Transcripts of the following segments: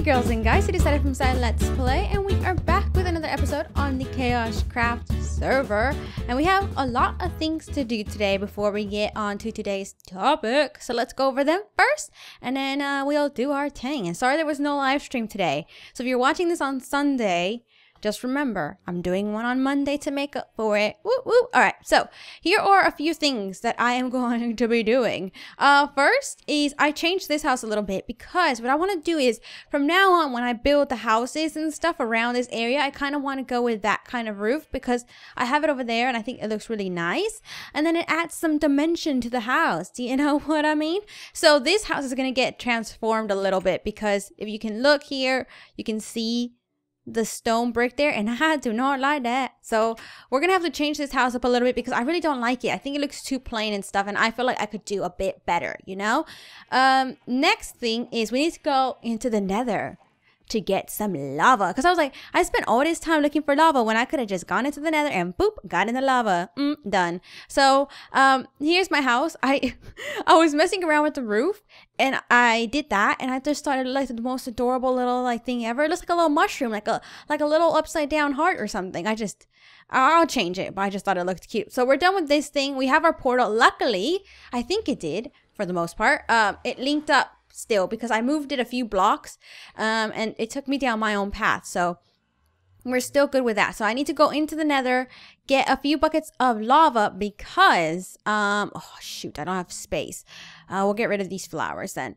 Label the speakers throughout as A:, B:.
A: girls and guys, it is Zaira from ZaiLetsPlay, and we are back with another episode on the KaoshKraft server. And we have a lot of things to do today before we get on to today's topic. So let's go over them first, and then we'll do our thing. And sorry there was no live stream today. So if you're watching this on Sunday, just remember, I'm doing one on Monday to make up for it. Woo woo. All right, so here are a few things that I am going to be doing. First is I changed this house a little bit because what I want to do is from now on when I build the houses and stuff around this area, I kind of want to go with that kind of roof because I have it over there and I think it looks really nice. And then it adds some dimension to the house. Do you know what I mean? So this house is going to get transformed a little bit because if you can look here, you can see the stone brick there, and I do not like that. So we're gonna have to change this house up a little bit because I really don't like it. I think it looks too plain and stuff, and I feel like I could do a bit better, you know. Next thing is we need to go into the nether to get some lava, because I was like, I spent all this time looking for lava when I could have just gone into the nether and boop, got in the lava. Done. So here's my house. I was messing around with the roof and I did that, and I just started like the most adorable little like thing ever. It looks like a little mushroom, like a little upside down heart or something. I'll change it, but I just thought it looked cute. So we're done with this thing. We have our portal. Luckily, I think it did for the most part. It linked up still because I moved it a few blocks and it took me down my own path, so we're still good with that. So I need to go into the nether, get a few buckets of lava because oh shoot, I don't have space. We'll get rid of these flowers then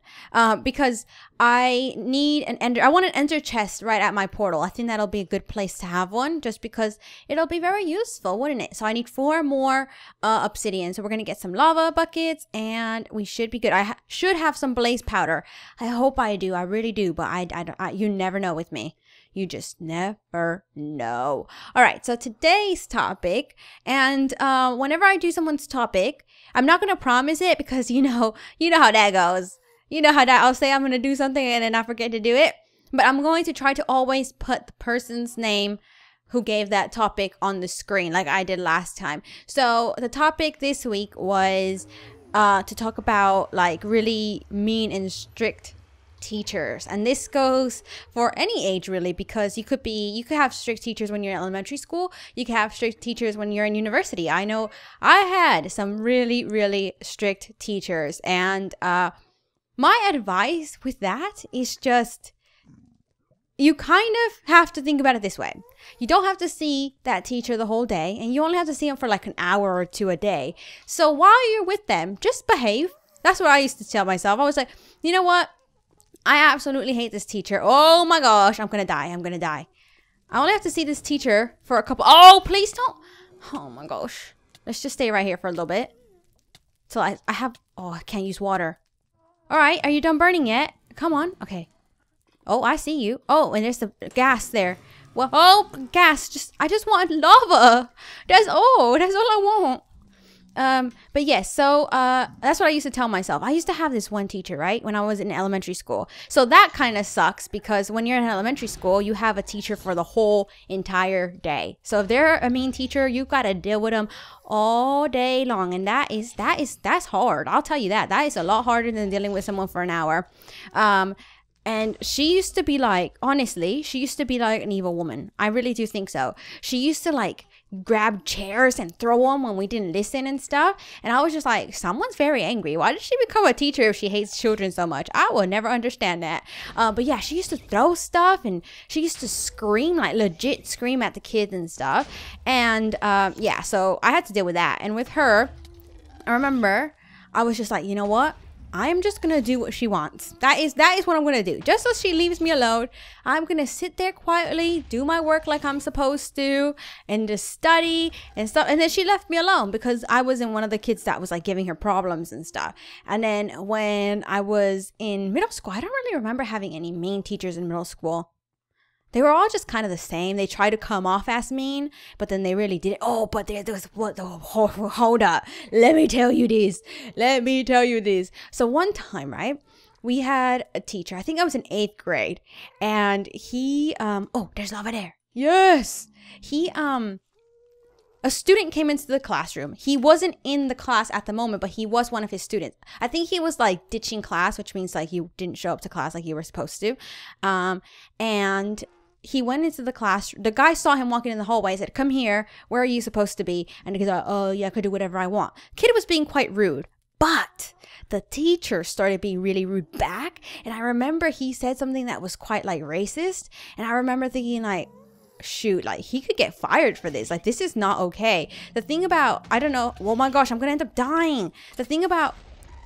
A: because I need I want an ender chest right at my portal. I think that'll be a good place to have one just because it'll be very useful, wouldn't it? So I need 4 more obsidian. So we're gonna get some lava buckets and we should be good. I should have some blaze powder. I hope I do. I really do, but I you never know with me. You just never know. All right, so today's topic, and whenever I do someone's topic, I'm not going to promise it because you know how that goes. You know how that I'll say I'm going to do something and then I forget to do it. But I'm going to try to always put the person's name who gave that topic on the screen like I did last time. So the topic this week was to talk about like really mean and strict teachers, and this goes for any age really, because you could have strict teachers when you're in elementary school, you could have strict teachers when you're in university. I know I had some really strict teachers, and my advice with that is just you kind of have to think about it this way. You don't have to see that teacher the whole day, and you only have to see them for like an hour or 2 a day. So while you're with them, just behave. That's what I used to tell myself. I was like, you know what? I absolutely hate this teacher. Oh my gosh, I'm gonna die. I'm gonna die. I only have to see this teacher for a couple. Oh, please don't. Oh my gosh. Let's just stay right here for a little bit. Till I have. Oh, I can't use water. All right, are you done burning yet? Come on. Okay. Oh, I see you. Oh, and there's the gas there. Well, oh, gas. I just want lava. That's all I want. But yes, so that's what I used to tell myself. I used to have this one teacher, right, when I was in elementary school. So that kind of sucks because when you're in elementary school, you have a teacher for the whole entire day. So if they're a mean teacher, you've got to deal with them all day long, and that's hard. I'll tell you that. That is a lot harder than dealing with someone for an hour. And she used to be like, honestly, she used to be like an evil woman. I really do think so. She used to like grab chairs and throw them when we didn't listen and stuff. And I was just like, someone's very angry. Why did she become a teacher if she hates children so much? I will never understand that. But yeah, she used to throw stuff and she used to scream, like legit scream at the kids and stuff. And yeah, so I had to deal with that. And with her, I remember I was just like, you know what? I am just gonna do what she wants. That is what I'm gonna do. Just so she leaves me alone, I'm gonna sit there quietly, do my work like I'm supposed to, and just study and stuff. And then she left me alone because I wasn't one of the kids that was like giving her problems and stuff. And then when I was in middle school, I don't really remember having any mean teachers in middle school. They were all just kind of the same. They tried to come off as mean, but then they really didn't. Oh, but there was what? Hold up. Let me tell you this. So one time, right? We had a teacher. I think I was in 8th grade, and he oh, there's lava there. Yes. He a student came into the classroom. He wasn't in the class at the moment, but he was one of his students. I think he was like ditching class, which means like you didn't show up to class like you were supposed to. And he went into the class. The guy saw him walking in the hallway. He said, "Come here. Where are you supposed to be?" And he's like, "Oh yeah, I could do whatever I want." Kid was being quite rude, but the teacher started being really rude back. And I remember he said something that was quite like racist. And I remember thinking like, shoot, like he could get fired for this. Like this is not okay. The thing about, I don't know, oh my gosh, I'm gonna end up dying. The thing about,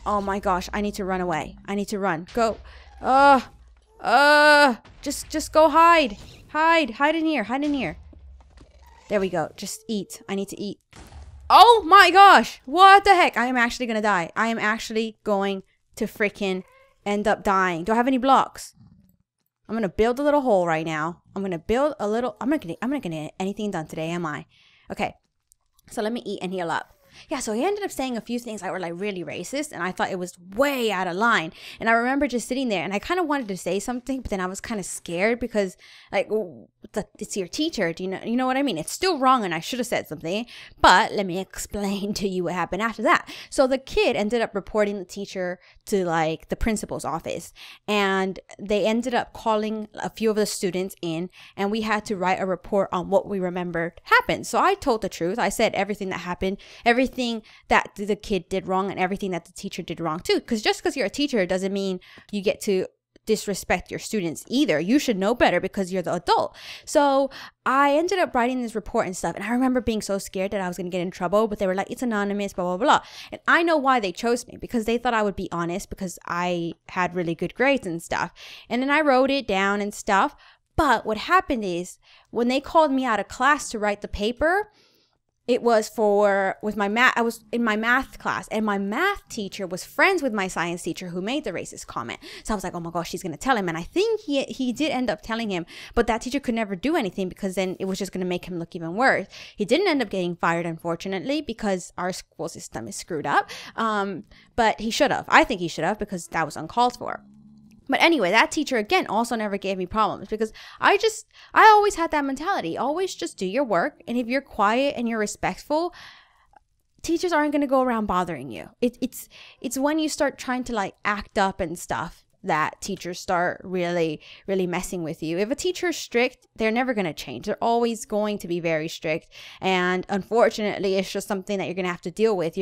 A: oh my gosh, I need to run away. I need to run. Go. Just go hide. Hide in here. Hide in here. There we go. Just eat. I need to eat. Oh my gosh. What the heck? I am actually gonna die. I am actually going to freaking end up dying. Do I have any blocks? I'm gonna build a little hole right now. I'm gonna build a little. I'm not gonna get anything done today, am I? Okay. So let me eat and heal up. Yeah, so he ended up saying a few things that were like really racist, and I thought it was way out of line. And I remember just sitting there, and I kind of wanted to say something, but then I was kind of scared because, like, it's your teacher. Do you know what I mean? It's still wrong, and I should have said something. But let me explain to you what happened after that. So the kid ended up reporting the teacher to like the principal's office, and they ended up calling a few of the students in, and we had to write a report on what we remembered happened. So I told the truth. I said everything that happened, everything that the kid did wrong, and everything that the teacher did wrong too. Because just because you're a teacher doesn't mean you get to disrespect your students either. You should know better because you're the adult. So I ended up writing this report and stuff, and I remember being so scared that I was gonna get in trouble, but they were like, it's anonymous, blah blah blah. And I know why they chose me, because they thought I would be honest because I had really good grades and stuff. And then I wrote it down and stuff. But what happened is when they called me out of class to write the paper, it was with my math. I was in my math class, and my math teacher was friends with my science teacher who made the racist comment. So I was like, oh my gosh, she's going to tell him. And I think he did end up telling him, but that teacher could never do anything because then it was just going to make him look even worse. He didn't end up getting fired, unfortunately, because our school system is screwed up. But he should have. I think he should have, because that was uncalled for. But anyway, that teacher, again, also never gave me problems because I always had that mentality. Always just do your work. And if you're quiet and you're respectful, teachers aren't going to go around bothering you. It's when you start trying to like act up and stuff that teachers start really, really messing with you. If a teacher is strict, they're never going to change. They're always going to be very strict. And unfortunately, it's just something that you're going to have to deal with.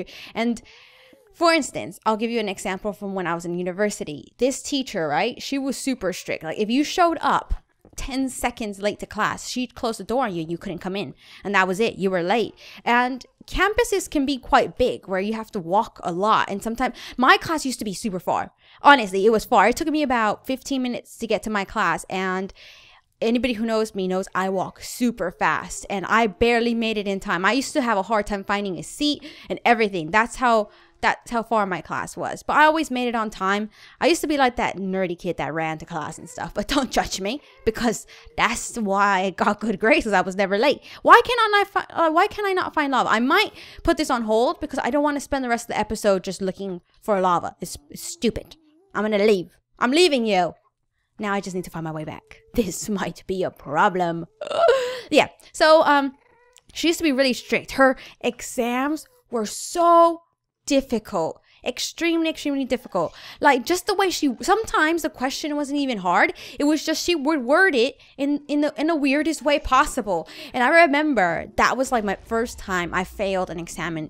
A: For instance, I'll give you an example from when I was in university. This teacher, right? She was super strict. Like if you showed up 10 seconds late to class, she'd close the door on you and you couldn't come in. And that was it. You were late. And campuses can be quite big where you have to walk a lot. And sometimes my class used to be super far. Honestly, it was far. It took me about 15 minutes to get to my class. And anybody who knows me knows I walk super fast. And I barely made it in time. I used to have a hard time finding a seat and everything. That's how far my class was. But I always made it on time. I used to be like that nerdy kid that ran to class and stuff. But don't judge me, because that's why I got good grades, because I was never late. Why can I not find lava? I might put this on hold because I don't want to spend the rest of the episode just looking for lava. It's stupid. I'm gonna leave. I'm leaving you. Now I just need to find my way back. This might be a problem. Yeah. So she used to be really strict. Her exams were so difficult, extremely difficult. Like just the way sometimes the question wasn't even hard. It was just she would word it in the weirdest way possible. And I remember that was like my first time I failed an exam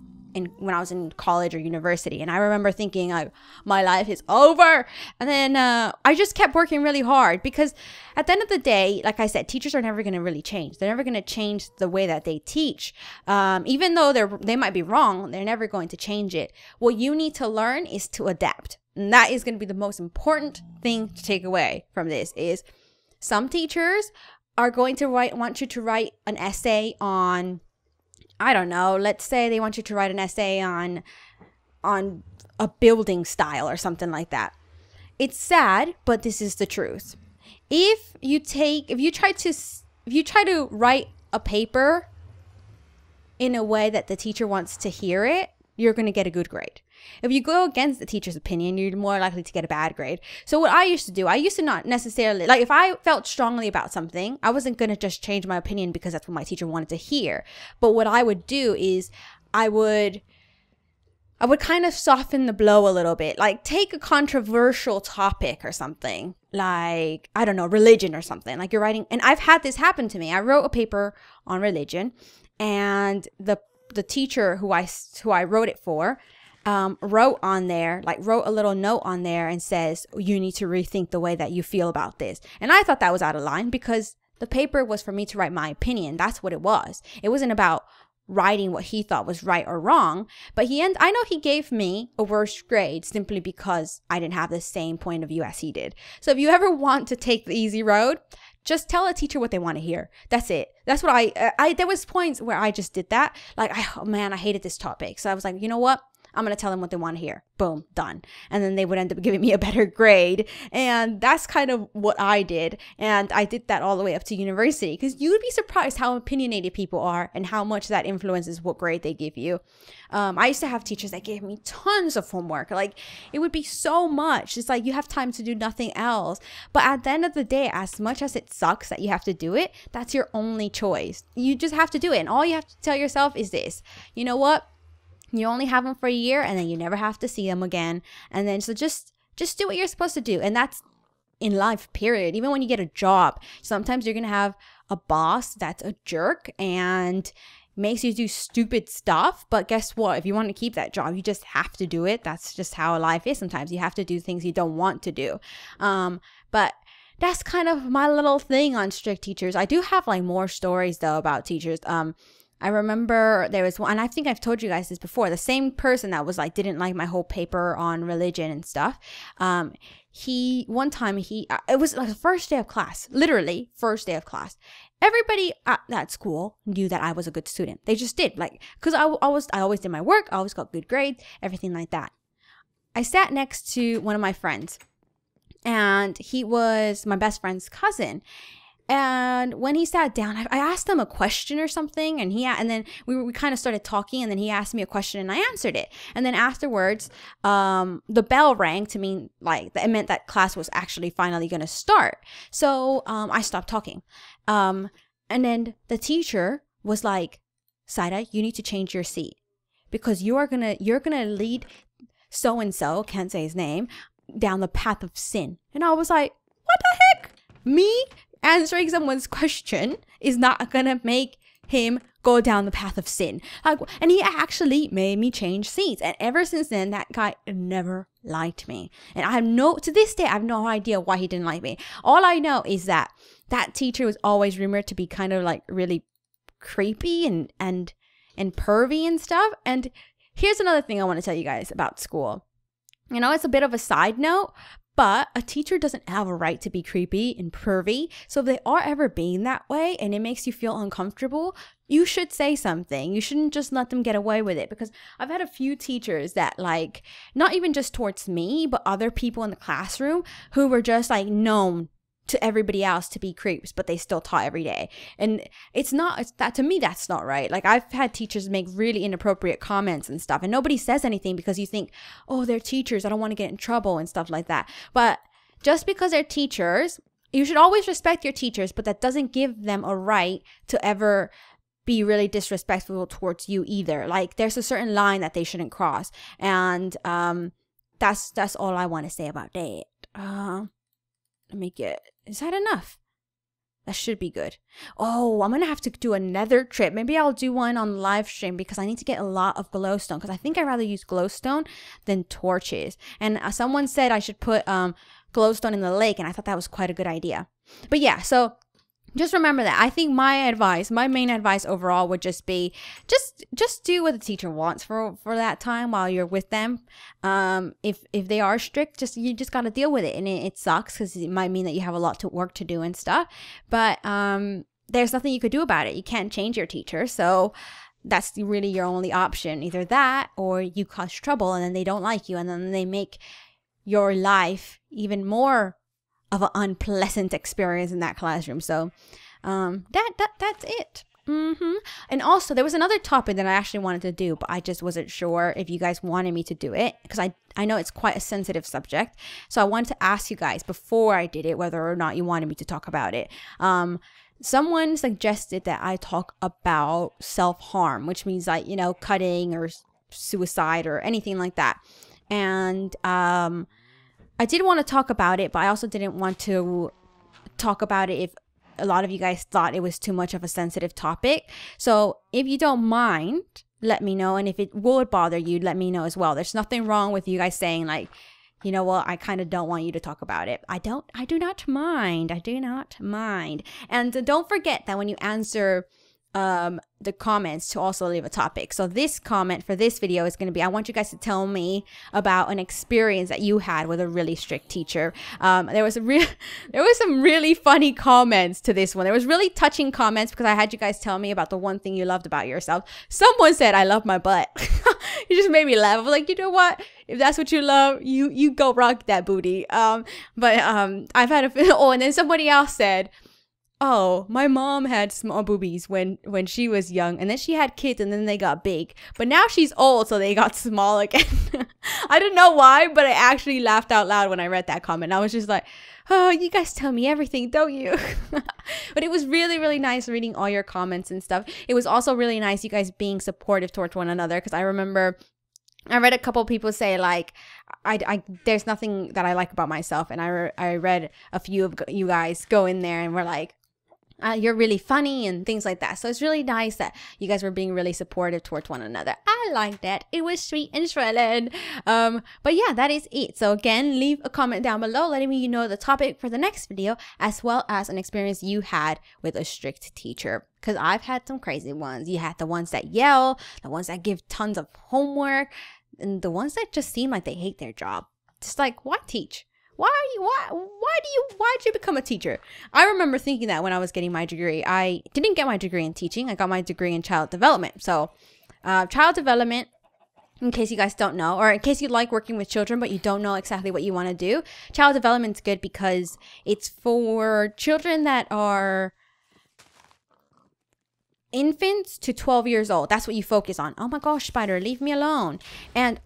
A: when I was in college or university. And I remember thinking like, my life is over. And then I just kept working really hard, because at the end of the day, like I said, teachers are never going to really change. They're never going to change the way that they teach. Even though they might be wrong, they're never going to change it. What you need to learn is to adapt. And that is going to be the most important thing to take away from this. Is some teachers are going to want you to write an essay on, I don't know, let's say they want you to write an essay on a building style or something like that. It's sad, but this is the truth. If you try to write a paper in a way that the teacher wants to hear it, you're going to get a good grade. If you go against the teacher's opinion, you're more likely to get a bad grade. So what I used to do, I used to not necessarily, like if I felt strongly about something, I wasn't going to just change my opinion because that's what my teacher wanted to hear. But what I would do is I would kind of soften the blow a little bit, like take a controversial topic or something, like, I don't know, religion or something, like you're writing. And I've had this happen to me. I wrote a paper on religion, and the teacher who I wrote it for, wrote a little note on there and says, you need to rethink the way that you feel about this. And I thought that was out of line because the paper was for me to write my opinion. That's what it was. It wasn't about writing what he thought was right or wrong. But I know he gave me a worse grade simply because I didn't have the same point of view as he did. So if you ever want to take the easy road, just tell a teacher what they want to hear. That's it. That's what I there was points where I just did that. Like, oh man, I hated this topic. So I was like, you know what? I'm going to tell them what they want to hear. Boom, done. And then they would end up giving me a better grade. And that's kind of what I did. And I did that all the way up to university, because you would be surprised how opinionated people are and how much that influences what grade they give you. I used to have teachers that gave me tons of homework. Like, it would be so much. It's like you have time to do nothing else. But at the end of the day, as much as it sucks that you have to do it, that's your only choice. You just have to do it. And all you have to tell yourself is this: you know what? You only have them for a year, and then you never have to see them again. And then so just do what you're supposed to do. And that's in life, period. Even when you get a job, sometimes you're going to have a boss that's a jerk and makes you do stupid stuff. But guess what? If you want to keep that job, you just have to do it. That's just how life is. Sometimes you have to do things you don't want to do. But that's kind of my little thing on strict teachers. I do have like more stories though about teachers. I remember there was one, and I think I've told you guys this before, the same person that was like, didn't like my whole paper on religion and stuff. It was like the first day of class, literally first day of class. Everybody at that school knew that I was a good student. They just did, like, cause I always did my work. I always got good grades, everything like that. I sat next to one of my friends, and he was my best friend's cousin. And when he sat down, I asked him a question or something, and then we kind of started talking, and then he asked me a question and I answered it. And then afterwards, the bell rang to mean like it meant that class was actually finally going to start. So I stopped talking. And then the teacher was like, Zaira, you need to change your seat because you're gonna lead so and so, can't say his name, down the path of sin. And I was like, what the heck? Me answering someone's question is not gonna make him go down the path of sin. Like, and he actually made me change seats. And ever since then, that guy never liked me. And to this day, I have no idea why he didn't like me. All I know is that teacher was always rumored to be kind of like really creepy and pervy and stuff. And here's another thing I want to tell you guys about school. You know, it's a bit of a side note, but a teacher doesn't have a right to be creepy and pervy. So if they are ever being that way and it makes you feel uncomfortable, you should say something. You shouldn't just let them get away with it, because I've had a few teachers that, like, not even just towards me, but other people in the classroom who were just like known to everybody else to be creeps, but they still taught every day. And to me, that's not right. Like, I've had teachers make really inappropriate comments and stuff, and nobody says anything because you think, oh, they're teachers, I don't want to get in trouble and stuff like that. But just because they're teachers, you should always respect your teachers, but that doesn't give them a right to ever be really disrespectful towards you either. Like, there's a certain line that they shouldn't cross. And that's all I want to say about that. Is that enough? That should be good. Oh, I'm going to have to do another trip. Maybe I'll do one on live stream because I need to get a lot of glowstone, because I think I'd rather use glowstone than torches. And someone said I should put glowstone in the lake, and I thought that was quite a good idea. But yeah, so just remember that. I think my main advice overall would just be, just do what the teacher wants for that time while you're with them. If they are strict, you just got to deal with it, and it sucks because it might mean that you have a lot of work to do and stuff. But there's nothing you could do about it. You can't change your teacher, so that's really your only option. Either that, or you cause trouble and then they don't like you, and then they make your life even more of an unpleasant experience in that classroom. So that's it. And also, there was another topic that I actually wanted to do, but I just wasn't sure if you guys wanted me to do it, because I know it's quite a sensitive subject. So I wanted to ask you guys before I did it whether or not you wanted me to talk about it. Someone suggested that I talk about self-harm, which means like, you know, cutting or suicide or anything like that. And I did want to talk about it, but I also didn't want to talk about it if a lot of you guys thought it was too much of a sensitive topic. So if you don't mind, let me know. And if it would bother you, let me know as well. There's nothing wrong with you guys saying like, you know what, I kind of don't want you to talk about it. I do not mind. I do not mind. And don't forget that when you answer the comments, to also leave a topic. So this comment for this video is going to be, I want you guys to tell me about an experience that you had with a really strict teacher. There was some really funny comments to this one. There was really touching comments because I had you guys tell me about the one thing you loved about yourself. Someone said, I love my butt. It just made me laugh. I was like, you know what? If that's what you love, you go rock that booty. I've had and then somebody else said, oh, my mom had small boobies when she was young, and then she had kids and then they got big, but now she's old, so they got small again. I don't know why, but I actually laughed out loud when I read that comment. I was just like, oh, you guys tell me everything, don't you? But it was really, really nice reading all your comments and stuff. It was also really nice you guys being supportive towards one another, because I remember I read a couple people say like, there's nothing that I like about myself, and I read a few of you guys go in there and were like, you're really funny and things like that. So it's really nice that you guys were being really supportive towards one another. I like that. It was sweet and shredded. But yeah, that is it. So again, leave a comment down below letting me know the topic for the next video, as well as an experience you had with a strict teacher. Because I've had some crazy ones. You had the ones that yell, the ones that give tons of homework, and the ones that just seem like they hate their job. Just like, why teach? Why did you become a teacher? I remember thinking that when I was getting my degree. I didn't get my degree in teaching. I got my degree in child development. So child development, in case you guys don't know, or in case you like working with children but you don't know exactly what you want to do, child development's good because it's for children that are infants to 12 years old. That's what you focus on. Oh my gosh, spider, leave me alone. And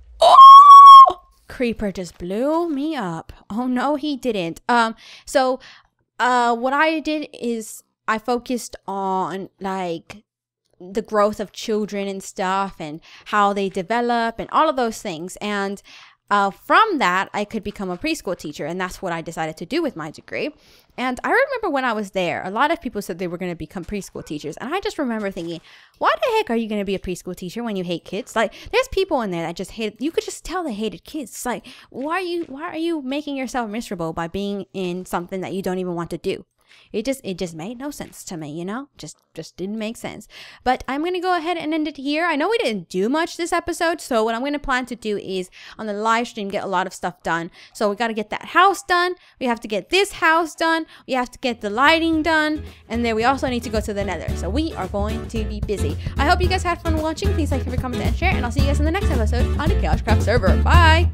A: creeper just blew me up. Oh no, he didn't. So what I did is I focused on like the growth of children and stuff, and how they develop and all of those things. And from that, I could become a preschool teacher, and that's what I decided to do with my degree. And I remember when I was there, a lot of people said they were going to become preschool teachers, and I just remember thinking, why the heck are you going to be a preschool teacher when you hate kids? Like, there's people in there that just hate, you could just tell they hated kids. It's like, why are you making yourself miserable by being in something that you don't even want to do? It just made no sense to me, you know? Just didn't make sense. But I'm going to go ahead and end it here. I know we didn't do much this episode, so what I'm going to plan to do is on the live stream get a lot of stuff done. So we got to get that house done. We have to get this house done. We have to get the lighting done. And then we also need to go to the nether. So we are going to be busy. I hope you guys had fun watching. Please like, favorite, comment, and share. And I'll see you guys in the next episode on the KaoshKraft server. Bye!